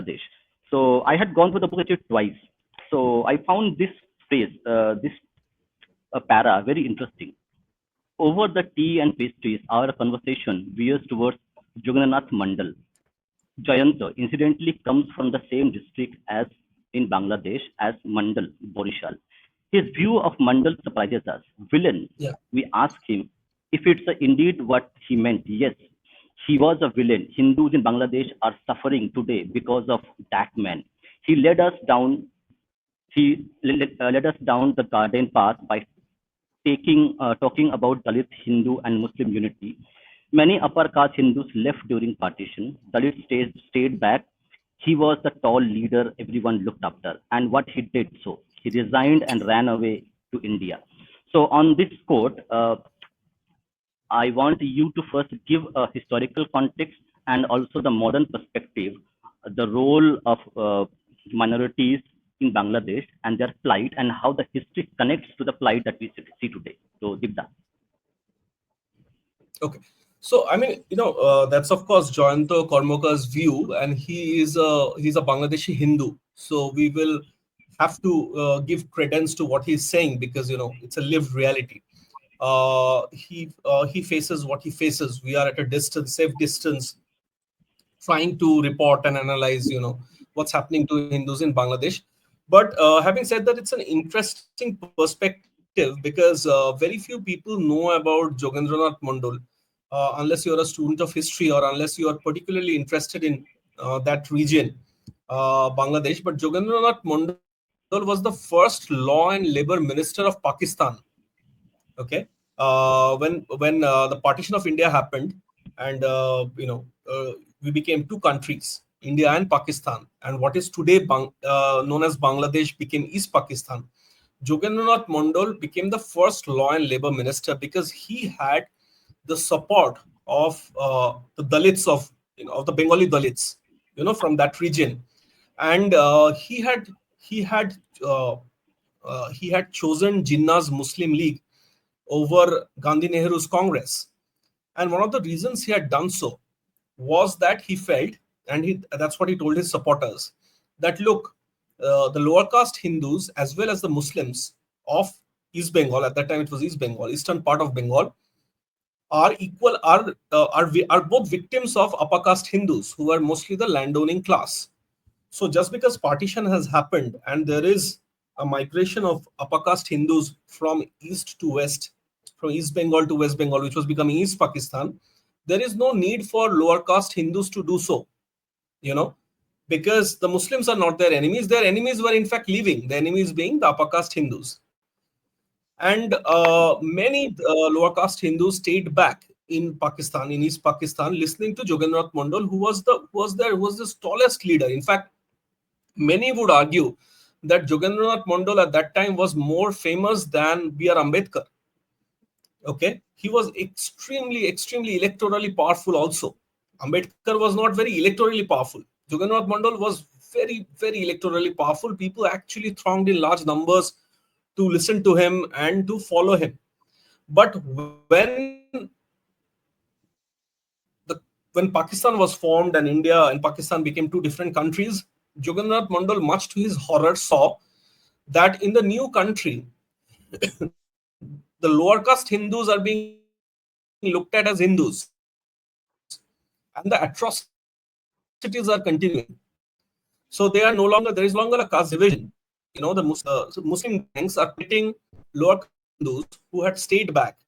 Bangladesh. So I had gone through the book actually twice. So I found this phrase, this para very interesting. Over the tea and pastries, our conversation veers towards Jogendranath Mandal. Jayanta incidentally comes from the same district as in Bangladesh as Mandal, Borishal. His view of Mandal surprises us. Villain, Yeah. we ask him if it's indeed what he meant. Yes, he was a villain. Hindus in Bangladesh are suffering today because of that man. He led us down. He led us down the garden path by talking about Dalit, Hindu, and Muslim unity. Many upper caste Hindus left during partition. Dalit stayed back. He was the tall leader everyone looked after. And what he did so, he resigned and ran away to India. So on this quote, I want you to first give a historical context and also the modern perspective, the role of minorities in Bangladesh and their plight, and how the history connects to the plight that we see today. So, Dibda. Okay. So, I mean, that's of course Jayanta Karmakar's view, and he's a Bangladeshi Hindu. So we will have to give credence to what he's saying, because it's a lived reality. He faces what he faces. We are at a distance, safe distance, trying to report and analyze, what's happening to Hindus in Bangladesh. But having said that, it's an interesting perspective, because very few people know about Jogendranath Mandal, unless you're a student of history or unless you are particularly interested in that region, Bangladesh. But Jogendranath Mandal was the first law and labor minister of Pakistan. Okay, when the partition of India happened, and we became two countries, India and Pakistan, and what is today known as Bangladesh became East Pakistan. Jogendranath Mandal became the first law and labor minister because he had the support of the Dalits of the Bengali Dalits, from that region, and he had uh, he had chosen Jinnah's Muslim League over Gandhi Nehru's Congress. And one of the reasons he had done so was that he felt, and that's what he told his supporters, that look, the lower caste Hindus as well as the Muslims of East Bengal, at that time it was East Bengal, eastern part of Bengal, are equal, are both victims of upper caste Hindus, who are mostly the landowning class. So just because partition has happened and there is a migration of upper caste Hindus from east to west, from East Bengal to West Bengal, which was becoming East Pakistan, there is no need for lower caste Hindus to do so, because the Muslims are not their enemies. Their enemies were in fact leaving, the enemies being the upper caste Hindus. And many lower caste Hindus stayed back in Pakistan, in East Pakistan, listening to Jogendranath Mandal, who was the tallest leader. In fact, many would argue that Jogendranath Mandal at that time was more famous than B.R. Ambedkar. Okay, he was extremely electorally powerful also. Ambedkar was not very electorally powerful. Jogendranath Mandal was very electorally powerful. People actually thronged in large numbers to listen to him and to follow him. But when Pakistan was formed and India and Pakistan became two different countries, Jogendranath Mandal, much to his horror, saw that in the new country, the lower caste Hindus are being looked at as Hindus, and the atrocities are continuing. So there is no longer a caste division. The Muslim gangs are targeting lower caste Hindus who had stayed back.